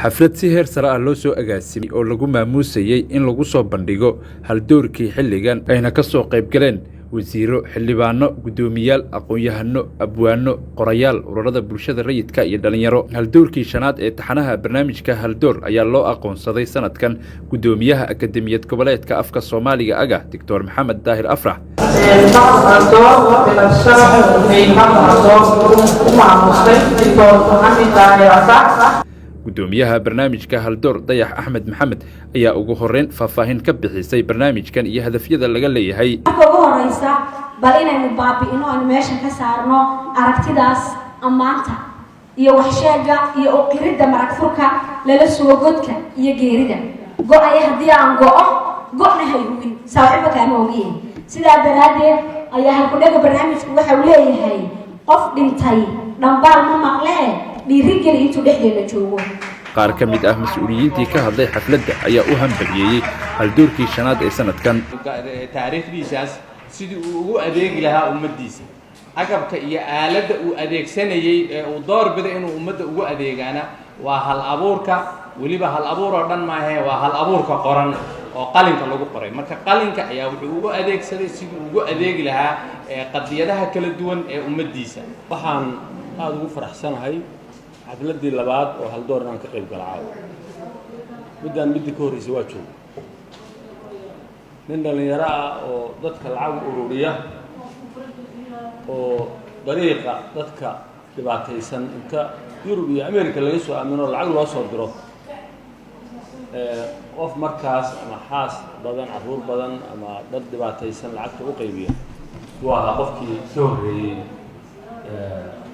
xaflad si heer sare ah loo soo agaasimay oo lagu maamuusayay in lagu soo bandhigo haldoorkii xilligan ayna ka soo qayb galeen wasiiro, xildhibaano, gudoomiyaal, aqoon-yahano, abwaano, qorayaal, ururada bulshada rayidka iyo dhalinyaro. Haldoorkii shanaad ee taxanaha barnaamijka Haldoor ayaa loo aqoonsaday sanadkan gudoomiyaha Akademiyad Goboleedka Afka Soomaaliga aga Dr. Maxamed Daahir Afrax. gudoomiyaha barnaamijka Haldoor Dayax Axmed Maxamed ayaa ugu horeyn faahfaahin ka bixisay barnaamijkan iyo hadafyada laga leeyahay. ugu horeysa bal inaynu baabi'ino aan meesha ka saarno aragtidaas amaanta iyo wax sheega iyo qiridda marag furka lala soo godka iyo geerida go'ay hadii aan go'na hayuun saaxiibka aan ogeyn sidaa daraadeed ayaa halkudhaga barnaamijku waxa uu leeyahay qof dhintay dhambaal ma maqlee dhiirigeli intuu dhexdeena joogo. qaar ka mid ah mas'uuliyiintii ka hadlay xafladda ayaa u hambalyeeyay haldoorkii shanaad ee sanadkan. taariikhdiisaas sidii uu ugu adeegi lahaa ummadiisa agabka iyo aaladda uu adeegsanayay ee uu doorbiday inuu ummadda ugu adeegaana waa hal abuurka weliba hal abuur oo dhan maahe waa hal abuurka qoran oo qalinka lagu qoray marka qalinka ayaa wuxuu ugu adeegsaday sidii ugu adeegi lahaa qadiyadaha kala duwan ee ummadiisa. waxaan aad ugu faraxsanahay xafladii labaad oo Haldoor aan ka qayb galay midii ka horeysay waa joog nin dhalinyaro ah oo dadka lacag ururiya oo dariiqa dadka dhibaataysan inta Yurub iyo Ameerika laga soo aamino lacag loo soo diro qof markaas ama xaas badan caruur badan ama dad dhibaataysan lacagta u qaybiya waa qofkii soo horeeyay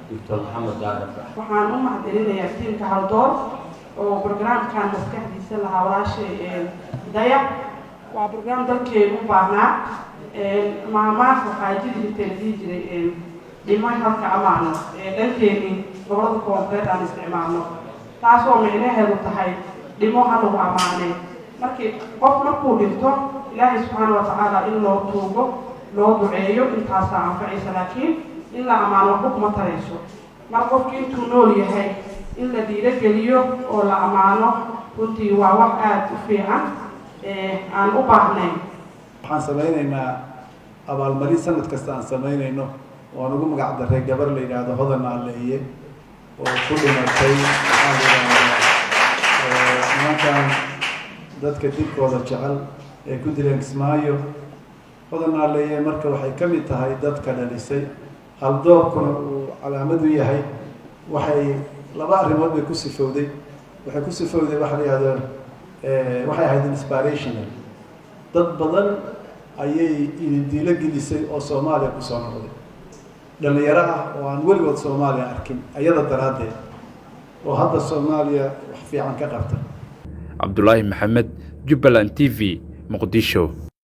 Dr. Maxamed Daahir Afrax. waxaan u mahadcelinayaa tiimka Haldoor oo barnaamijkan maskaxdiisa lahaa walaashay Dayax waa barnaamij dalkeenu u baahnaa maamaha waxaa jiri jiray dhiman halka amaano dalkeeni gobolada koonfureed aan isticmaalno taasoo micnaheedu tahay dhimo halagu amaanay markii qof markuu dhinto ilaahay subxaana wa tacaala in loo tuugo loo duceeyo intaasaa anfacaysa laakiin in la amaano waxba kuma tarayso mar qofkii intuu nool yahay in la dhiirageliyo oo la amaano runtii waa wax aad u fiican aan u baahnayn. waxaan samaynaynaa abaalmarin sanad kasta aan samaynayno oo ugu magac daray gabar la yiraahdo Hodan Aleeye oo ku dhimatay nimankan dadka dibkooda jecel ee ku dileen Kismaayo. Hodan Aleeye marka waxay ka mid tahay dadka dhalisay Haldoorkuna uu calaamad u yahay waxay laba arrimood bay ku sifowday waxa la yiraahdo waxay ahayd inspirational dad badan ayay diila gelisay oo Soomaaliya ku soo noqday dhalinyaro ah oo aan weligood Soomaaliya arkin ayada daraadeed oo hadda Soomaaliya wax fiican ka qabta. Abdullaahi Maxamed, Jubbaland TV, Muqdisho.